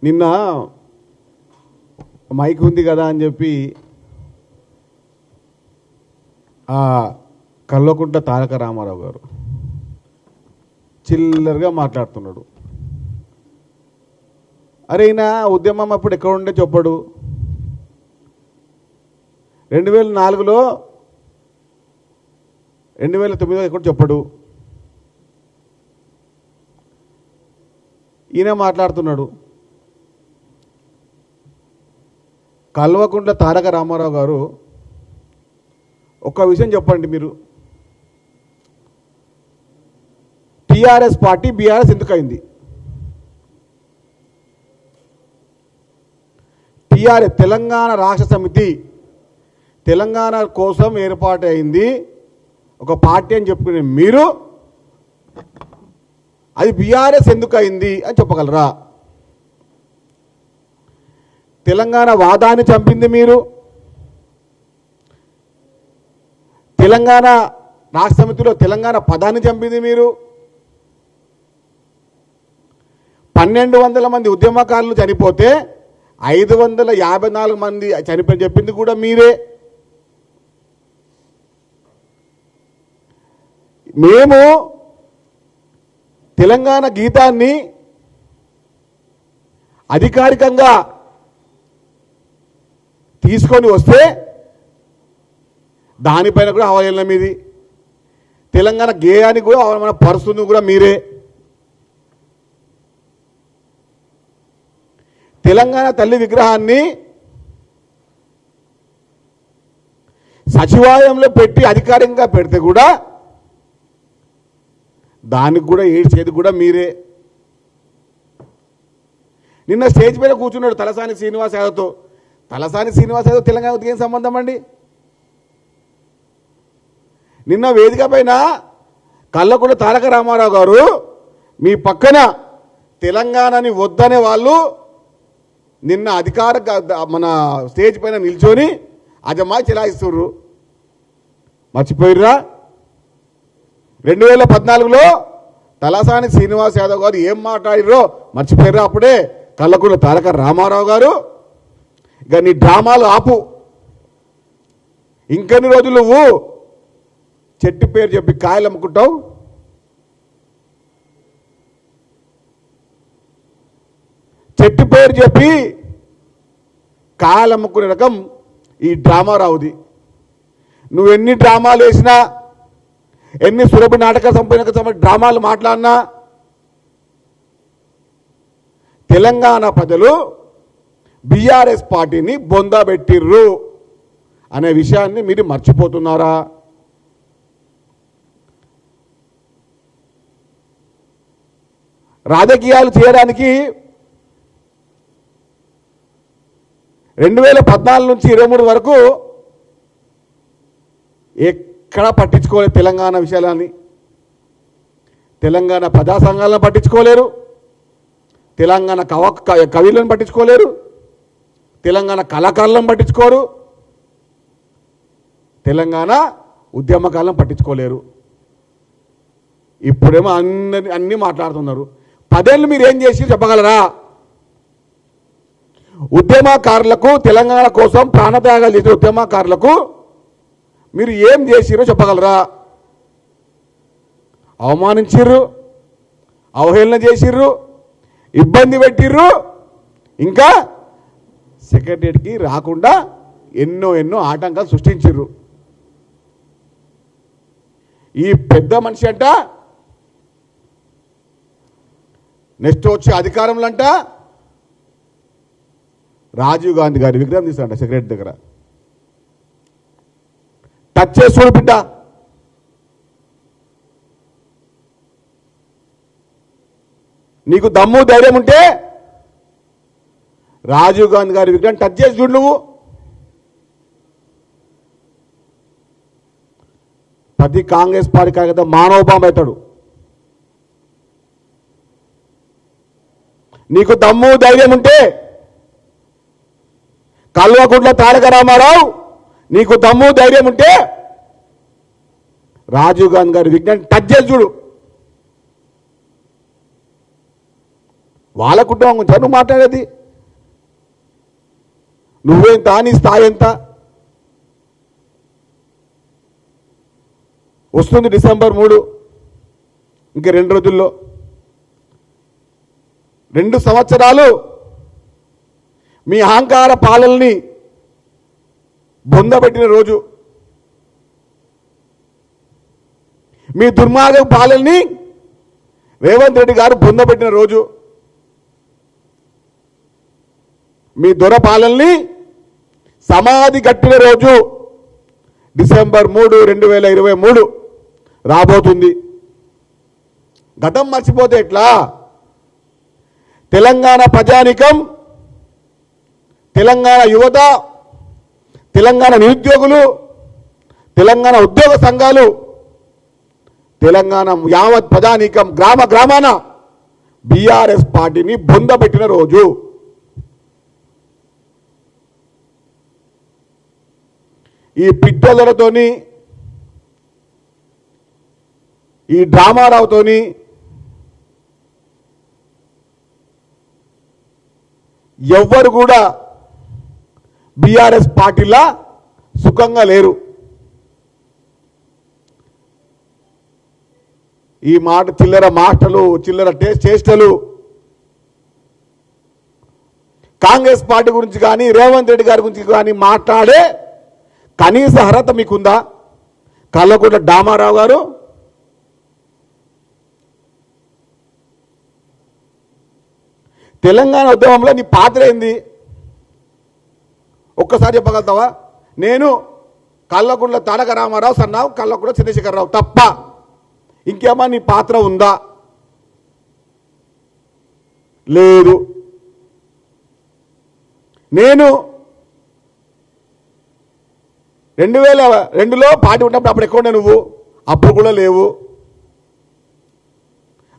నిన్న మైక్ ఉంది కదా అని చెప్పి కల్వకుంట్ల తారక రామారావు గారు చిల్లరగా మాట్లాడుతున్నాడు. అరే ఈయన ఉద్యమం అప్పుడు ఎక్కడ ఉండే చెప్పడు. 2004లో 2009లో ఎక్కడ చెప్పడు. ఈయన మాట్లాడుతున్నాడు. కల్వకుంట్ల తారక రామారావు గారు ఒక విషయం చెప్పండి, మీరు టీఆర్ఎస్ పార్టీ బీఆర్ఎస్ ఎందుకు అయింది? టీఆర్ఎస్ తెలంగాణ రాష్ట్ర సమితి తెలంగాణ కోసం ఏర్పాటు అయింది ఒక పార్టీ అని చెప్పుకునే మీరు అది బీఆర్ఎస్ ఎందుకు అయింది అని చెప్పగలరా? తెలంగాణ వాదాన్ని చంపింది మీరు, తెలంగాణ రాష్ట్ర సమితిలో తెలంగాణ పదాన్ని చంపింది మీరు, 1200 మంది ఉద్యమకారులు చనిపోతే 554 మంది చనిపోయి చెప్పింది కూడా మీరే. మేము తెలంగాణ గీతాన్ని అధికారికంగా తీసుకొని వస్తే దానిపైన కూడా అవహేళన మీది. తెలంగాణ గేయానికి కూడా అవమాన పరుస్తుంది కూడా మీరే. తెలంగాణ తల్లి విగ్రహాన్ని సచివాలయంలో పెట్టి అధికారికంగా పెడితే కూడా దానికి కూడా ఏడ్చేది కూడా మీరే. నిన్న స్టేజ్ పైన కూర్చున్నాడు తలసాని శ్రీనివాస్ యాదవ్తో. తలసాని శ్రీనివాస్ యాదవ్ తెలంగాణకు ఏం సంబంధం అండి? నిన్న వేదిక పైన కల్వకుంట్ల తారక రామారావు గారు మీ పక్కన తెలంగాణని వద్దనే వాళ్ళు నిన్న అధికార మన స్టేజ్ పైన నిల్చొని అజమా చెలాయిస్తుర్రు. మర్చిపోయిర్రా? 2014లో తలసాని శ్రీనివాస్ యాదవ్ గారు ఏం మాట్లాడిర్రో మర్చిపోయిర్రా? అప్పుడే కల్వకుంట్ల తారక రామారావు గారు ఇక నీ డ్రామాలు ఆపు, ఇంకెన్ని రోజులు నువ్వు చెట్టు పేరు చెప్పి కాయలు అమ్ముకుంటావు? చెట్టు పేరు చెప్పి కాయలు అమ్ముకునే రకం ఈ డ్రామా రావుది. నువ్వు ఎన్ని డ్రామాలు వేసినా, ఎన్ని సురభి నాటక సంపూర్ణ డ్రామాలు మాట్లాడినా తెలంగాణ ప్రజలు బీఆర్ఎస్ పార్టీని బొందబెట్టిర్రు అనే విషయాన్ని మీరు మర్చిపోతున్నారా? రాజకీయాలు చేయడానికి 2014 నుంచి 23 వరకు ఎక్కడా పట్టించుకోలేదు తెలంగాణ విషయాలని. తెలంగాణ ప్రజా సంఘాలను పట్టించుకోలేరు, తెలంగాణ కవులను పట్టించుకోలేరు, తెలంగాణ కళాకారులను పట్టించుకోరు, తెలంగాణ ఉద్యమకాలను పట్టించుకోలేరు. ఇప్పుడేమో అన్నీ మాట్లాడుతున్నారు. 10 ఏళ్ళు మీరు ఏం చేసి చెప్పగలరా? ఉద్యమకారులకు, తెలంగాణ కోసం ప్రాణత్యాగాలు చేసిన ఉద్యమకారులకు మీరు ఏం చేసిరో చెప్పగలరా? అవమానించిర్రు, అవహేళన చేసిర్రు, ఇబ్బంది పెట్టిర్రు, ఇంకా సెక్రటరీకి రాకుండా ఎన్నో ఆటంకాలు సృష్టించిర్రు. ఈ పెద్ద మనిషి అంట నెక్స్ట్ వచ్చే అధికారంలో అంట రాజీవ్ గాంధీ గారి విగ్రహం తీస్తారంట సెక్రటరీ దగ్గర. టచ్ చేసి చూడు బిడ్డ, నీకు దమ్ము ధైర్యం ఉంటే రాజీవ్ గాంధీ గారి విగ్రహం టచ్ చేసి చూడు. నువ్వు ప్రతి కాంగ్రెస్ పార్టీ కార్యకర్త మానవబాంబు అవుతాడు. నీకు దమ్ము ధైర్యం ఉంటే కల్వకుంట్ల తారక రామారావు, నీకు దమ్ము ధైర్యం ఉంటే రాజీవ్ గాంధీ గారి విగ్రహం టచ్ చేసి చూడు. వాళ్ళ కుటుంబం గురించి నువ్వు మాట్లాడేది. నువ్వెంత, నీ స్థాయి ఎంత? వస్తుంది డిసెంబర్ 3, ఇంక 2 రోజుల్లో. 2 సంవత్సరాలు మీ అహంకార పాలనని బొందబెట్టిన రోజు, మీ దుర్మార్గ పాలనని రేవంత్ రెడ్డి గారు బొందబెట్టిన రోజు, మీ దొర పాలనని సమాధి కట్టిన రోజు డిసెంబర్ 3, 2023 రాబోతుంది. గతం మర్చిపోతే ఎట్లా? తెలంగాణ ప్రజానికం, తెలంగాణ యువత, తెలంగాణ నిరుద్యోగులు, తెలంగాణ ఉద్యోగ సంఘాలు, తెలంగాణ యావత్ ప్రజానికం గ్రామ గ్రామాన బీఆర్ఎస్ పార్టీని బొందబెట్టిన రోజు. ఈ పిట్టలతోని, ఈ డ్రామారావుతోని ఎవ్వరు కూడా బీఆర్ఎస్ పార్టీలా సుఖంగా లేరు. ఈ మాట చిల్లర మాటలు, చిల్లర చేష్టలు కాంగ్రెస్ పార్టీ గురించి కానీ రేవంత్ రెడ్డి గారి గురించి కానీ మాట్లాడే కనీస అర్హత మీకుందా? కల్వకుంట్ల డామారావు గారు, తెలంగాణ ఉద్యమంలో నీ పాత్ర ఏంది? ఒక్కసారి చెప్పగలుగుతావా? నేను కల్వకుంట్ల తారక రామారావు సన్నావు, కల్వకుంట్ల చంద్రశేఖరరావు తప్ప ఇంకేమన్నా నీ పాత్ర ఉందా? లేదు. నేను 2002లో పార్టీ ఉన్నప్పుడు అప్పుడు ఎక్కడ నువ్వు? అప్పుడు కూడా లేవు.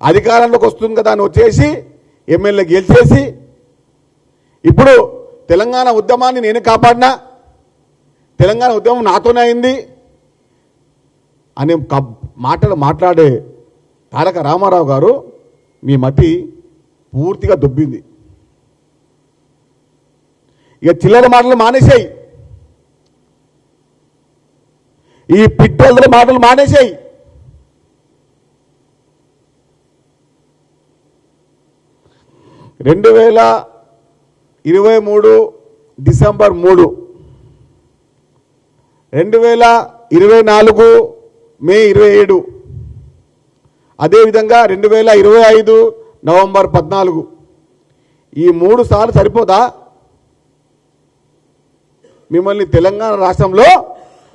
అధికారంలోకి వస్తుంది కదా అని వచ్చేసి ఎమ్మెల్యే గెలిచేసి ఇప్పుడు తెలంగాణ ఉద్యమాన్ని నేను కాపాడినా, తెలంగాణ ఉద్యమం నాతోనే అయింది అనే మాటలు మాట్లాడే తారక రామారావు గారు, మీ మతి పూర్తిగా దొబ్బింది. ఇక చిల్లర మాటలు మానేసాయి, ఈ పిట్టల మాటలు మానేసాయి. డిసెంబర్ 3, 2024 మే 27, అదేవిధంగా 2025 నవంబర్ 14, ఈ 3 సార్లు సరిపోదా మిమ్మల్ని తెలంగాణ రాష్ట్రంలో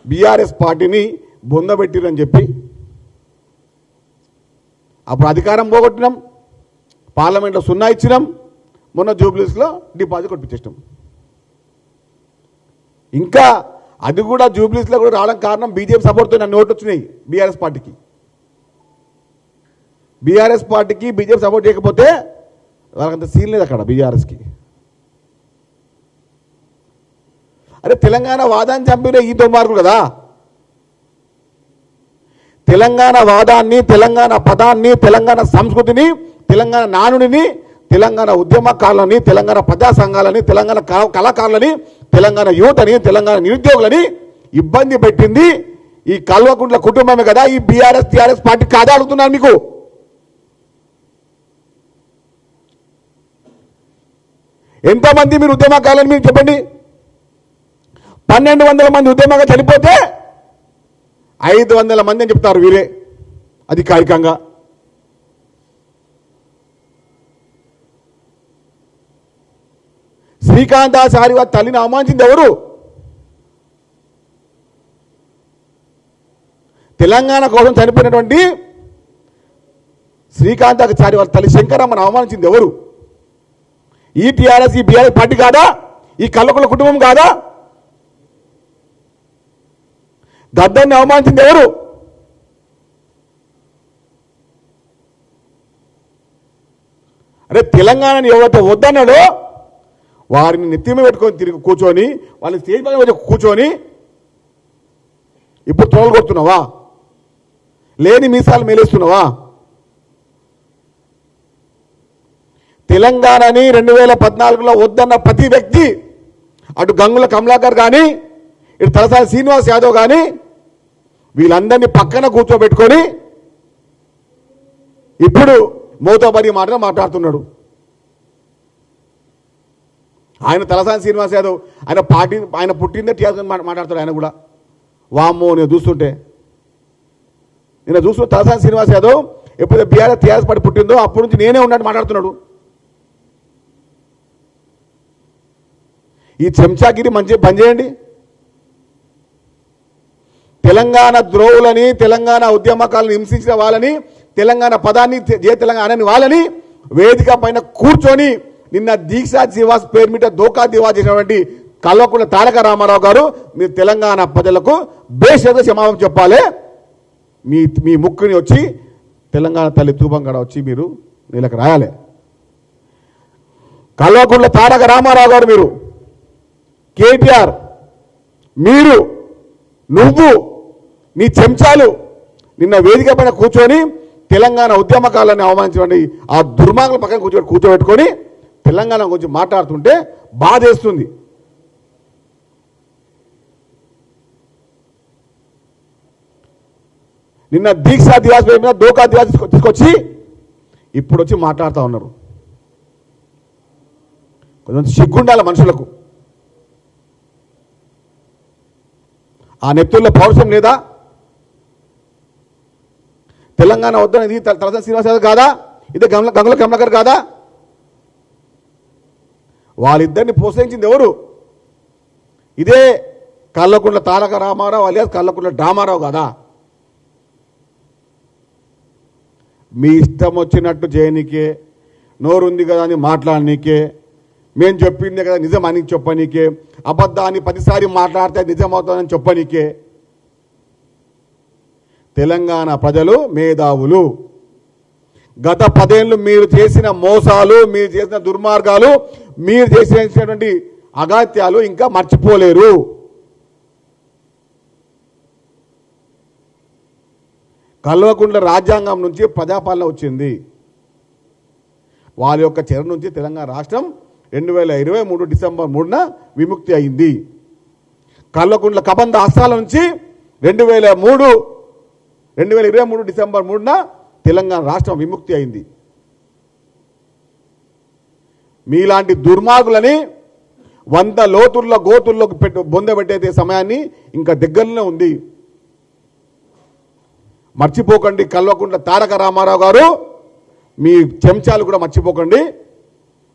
బీఆర్ఎస్ పార్టీని బొందబెట్టిరని చెప్పి? అప్పుడు అధికారం పోగొట్టినాం, పార్లమెంట్లో 0 ఇచ్చినాం, మొన్న జూబ్లీస్లో డిపాజిట్ కొట్టించేసినాం. ఇంకా అది కూడా జూబ్లీస్లో కూడా రావడం కారణం బీజేపీ సపోర్ట్తో నన్ను ఓట్లు వచ్చినాయి బీఆర్ఎస్ పార్టీకి. బీఆర్ఎస్ పార్టీకి బీజేపీ సపోర్ట్ చేయకపోతే వాళ్ళకంత సీన్ లేదు అక్కడ బీఆర్ఎస్కి. అరే తెలంగాణ వాదాన్ని చంపిన ఈ దుర్మార్గులు కదా. తెలంగాణ వాదాన్ని, తెలంగాణ పదాన్ని, తెలంగాణ సంస్కృతిని, తెలంగాణ నానుడిని, తెలంగాణ ఉద్యమకారులని, తెలంగాణ ప్రజా సంఘాలని, తెలంగాణ కళాకారులని, తెలంగాణ యువతని, తెలంగాణ నిరుద్యోగులని ఇబ్బంది పెట్టింది ఈ కల్వకుంట్ల కుటుంబమే కదా. ఈ బీఆర్ఎస్ టీఆర్ఎస్ పార్టీ కాదా అడుగుతున్నాను మీకు. ఎంతమంది మీరు ఉద్యమకారులని మీరు చెప్పండి. 1200 మంది ఉద్యమంగా చనిపోతే 500 మంది అని చెప్తారు వీరే అధికారికంగా. శ్రీకాంతాచారి వారి తల్లిని అవమానించింది ఎవరు? తెలంగాణ కోసం చనిపోయినటువంటి శ్రీకాంతాచారి వారి తల్లి శంకరమ్మను అవమానించింది ఎవరు? ఈ టీఆర్ఎస్, ఈ బీఆర్ఎస్ పార్టీ కాదా? ఈ కల్వకుంట్ల కుటుంబం కాదా? గద్దాన్ని అవమానించింది ఎవరు? అరే తెలంగాణని ఎవరైతే వద్దన్నాడో వారిని నెత్తిమ పెట్టుకొని తిరిగి కూర్చొని, వాళ్ళని స్టేజ్ పైన కూర్చొని ఇప్పుడు తోలు కొడుతున్నావా? లేని మీసాలు మేలేస్తున్నావా? తెలంగాణని 2014లో వద్దన్న ప్రతి వ్యక్తి అటు గంగుల కమలాకర్ కానీ ఇటు తలసాని శ్రీనివాస్ యాదవ్ కానీ వీళ్ళందరినీ పక్కన కూర్చోబెట్టుకొని ఇప్పుడు మోతబరి మాటలు మాట్లాడుతున్నాడు. ఆయన తలసాని శ్రీనివాస్ యాదవ్ ఆయన పుట్టిందే టీఆర్ఎస్ మాట్లాడతాడు. ఆయన కూడా వామ్మో నేను చూస్తుంటే తలసాని శ్రీనివాస్ యాదవ్ ఎప్పుడైతే టీఆర్ఎస్ పార్టీ పుట్టిందో అప్పటి నుంచి నేనే ఉన్నట్టు మాట్లాడుతున్నాడు. ఈ చెంచాగిరి మంచి బంద్ చేయండి. తెలంగాణ ద్రోవులని, తెలంగాణ ఉద్యమకాలను హింసించిన వాళ్ళని, తెలంగాణ పదాన్ని జయ తెలంగాణ అనని వాళ్ళని వేదిక పైన కూర్చొని నిన్న దీక్షా దివాస్ పేరు మీద దోకా దివా చేసినటువంటి కల్వకుంట్ల తారక రామారావు గారు మీరు తెలంగాణ ప్రజలకు బేషరతుగా క్షమాపణ చెప్పాలి. మీ ముక్కుని వచ్చి తెలంగాణ తల్లి తూపం కాడ వచ్చి మీరు వీళ్ళకి రాయాలి. కల్వకుంట్ల తారక రామారావు గారు, మీరు కేటీఆర్, మీరు నువ్వు నీ చెంచాలు నిన్న వేదిక పైన కూర్చొని తెలంగాణ ఉద్యమకాలని అవమానించండి ఆ దుర్మార్గుల పక్కన కూర్చోబెట్టుకొని తెలంగాణ గురించి మాట్లాడుతుంటే బాధేస్తుంది. నిన్న దీక్షా దివాస్ మీద దోకా దివాస్ తీసుకొచ్చి ఇప్పుడు వచ్చి మాట్లాడుతూ ఉన్నారు. కొంచెం సిగ్గుండాల మనుషులకు. ఆ నెత్తుల్లో పౌరుషం లేదా? తెలంగాణ వద్దనేది తలసాని శ్రీనివాస్ యాదవ్ కాదా? ఇదే గంగుల కమలాకర్ కాదా? వాళ్ళిద్దరిని ప్రోత్సహించింది ఎవరు? ఇదే కల్వకుంట్ల తారక రామారావు అలియాస్ కల్వకుంట్ల డ్రామారావు కాదా? మీ ఇష్టం వచ్చినట్టు చేయనీకే, నోరుంది కదా అని మాట్లాడనీకే, మేము చెప్పిందే కదా నిజం అని చెప్పనీకే, అబద్ధాన్ని 10సారి మాట్లాడితే నిజమవుతుందని చెప్పనీకే. తెలంగాణ ప్రజలు మేధావులు. గత 10 ఏళ్ళు మీరు చేసిన మోసాలు, మీరు చేసిన దుర్మార్గాలు, మీరు చేసినటువంటి అగాత్యాలు ఇంకా మర్చిపోలేరు. కల్వకుంట్ల రాజ్యాంగం నుంచి ప్రజాపాలన వచ్చింది. వారి యొక్క చెర నుంచి తెలంగాణ రాష్ట్రం 2023 డిసెంబర్ 3న విముక్తి అయింది. కల్వకుంట్ల కబంధ హస్తాల నుంచి 2023 డిసెంబర్ 3న తెలంగాణ రాష్ట్రం విముక్తి అయింది. మీలాంటి దుర్మార్గులని 100 లోతుల్లో గోతుల్లోకి బొందబెట్టే సమయాన్ని ఇంకా దగ్గరలో ఉంది. మర్చిపోకండి. కల్వకుంట్ల తారక రామారావు గారు, మీ చెంచాలు కూడా మర్చిపోకండి.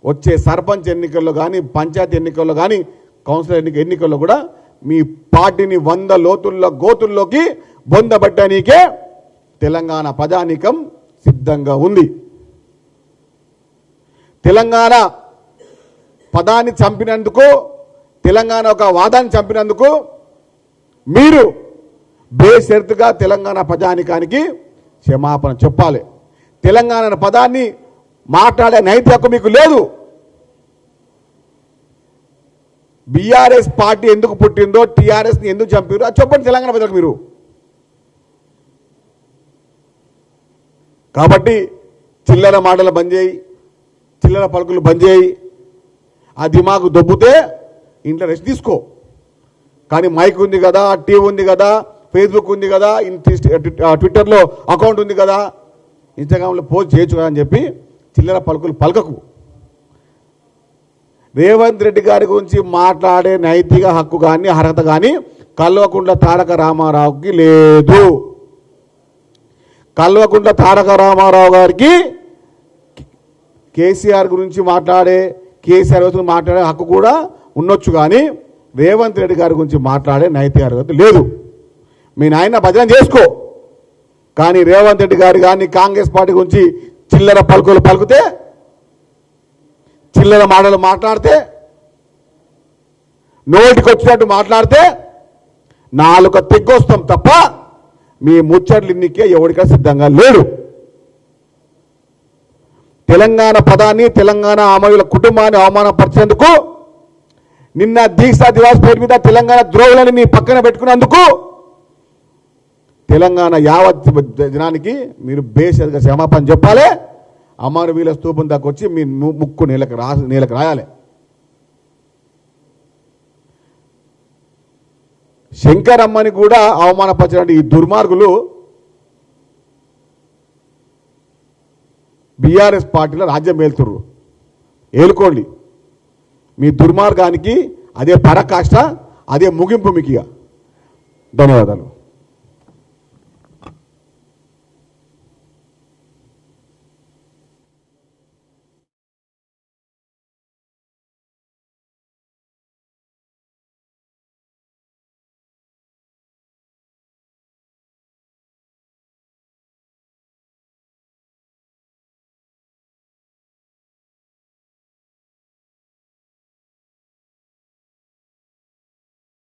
వచ్చే సర్పంచ్ ఎన్నికల్లో కానీ, పంచాయతీ ఎన్నికల్లో కానీ, కౌన్సిలర్ ఎన్నికల్లో కూడా మీ పార్టీని 100 లోతుల్లో గోతుల్లోకి బొందబట్టడానికే తెలంగాణ ప్రజానీకం సిద్ధంగా ఉంది. తెలంగాణ పదాన్ని చంపినందుకు, తెలంగాణ ఒక వాదాన్ని చంపినందుకు మీరు బేషరతుగా తెలంగాణ ప్రజానీకానికి క్షమాపణ చెప్పాలి. తెలంగాణ పదాన్ని మాట్లాడే నైతిక హక్కు మీకు లేదు. బీఆర్ఎస్ పార్టీ ఎందుకు పుట్టిందో, టీఆర్ఎస్ని ఎందుకు చంపారో అది చెప్పండి తెలంగాణ ప్రజలకు మీరు. కాబట్టి చిల్లర మాటలు బంద్ చేయి, చిల్లర పలుకులు బంద్ చేయి. ఆ దిమాగు దొబ్బితే ఇంట్లో రెస్ట్ తీసుకో. కానీ మైక్ ఉంది కదా, టీవీ ఉంది కదా, ఫేస్బుక్ ఉంది కదా, ట్విట్టర్లో అకౌంట్ ఉంది కదా, ఇన్స్టాగ్రామ్లో పోస్ట్ చేయొచ్చు కదా అని చెప్పి చిల్లర పలుకులు పలకకు. రేవంత్ రెడ్డి గారి గురించి మాట్లాడే నైతిక హక్కు కానీ అర్హత కానీ కల్వకుంట్ల తారక రామారావుకి లేదు. కల్వకుంట్ల తారక రామారావు గారికి కేసీఆర్ గురించి మాట్లాడే, కేసీఆర్ గురించి మాట్లాడే హక్కు కూడా ఉండొచ్చు, కానీ రేవంత్ రెడ్డి గారి గురించి మాట్లాడే నైతిక అర్హత లేదు. మీ నాయన భజన చేసుకో, కానీ రేవంత్ రెడ్డి గారు కానీ కాంగ్రెస్ పార్టీ గురించి చిల్లర పలుకులు పలుకుతే, చిల్లర మాటలు మాట్లాడితే, నోటికి వచ్చినట్టు మాట్లాడితే నాలుక తెగ్గొస్తాం తప్ప మీ ముచ్చట్లు ఇన్నికే ఎవరికైనా సిద్ధంగా లేడు. తెలంగాణ పదాన్ని, తెలంగాణ అమరుల కుటుంబాన్ని అవమానపరిచేందుకు, నిన్న దీక్షా దివాస్ పేరు మీద తెలంగాణ ద్రోహులని మీ పక్కన పెట్టుకున్నందుకు తెలంగాణ యావత్ జనానికి మీరు బేషరతుగా క్షమాపణ చెప్పాలి. అమరవీరుల స్తూపం దాకా వచ్చి మీ ముక్కు నేలకు రాయాలి. శంకరమ్మని కూడా అవమానపరిచిన ఈ దుర్మార్గులు బీఆర్ఎస్ పార్టీలో రాజ్యం ఏలుతుర్రు. ఏలుకోండి. మీ దుర్మార్గానికి అదే పరాకాష్ట, అదే ముగింపు మీకు. ధన్యవాదాలు.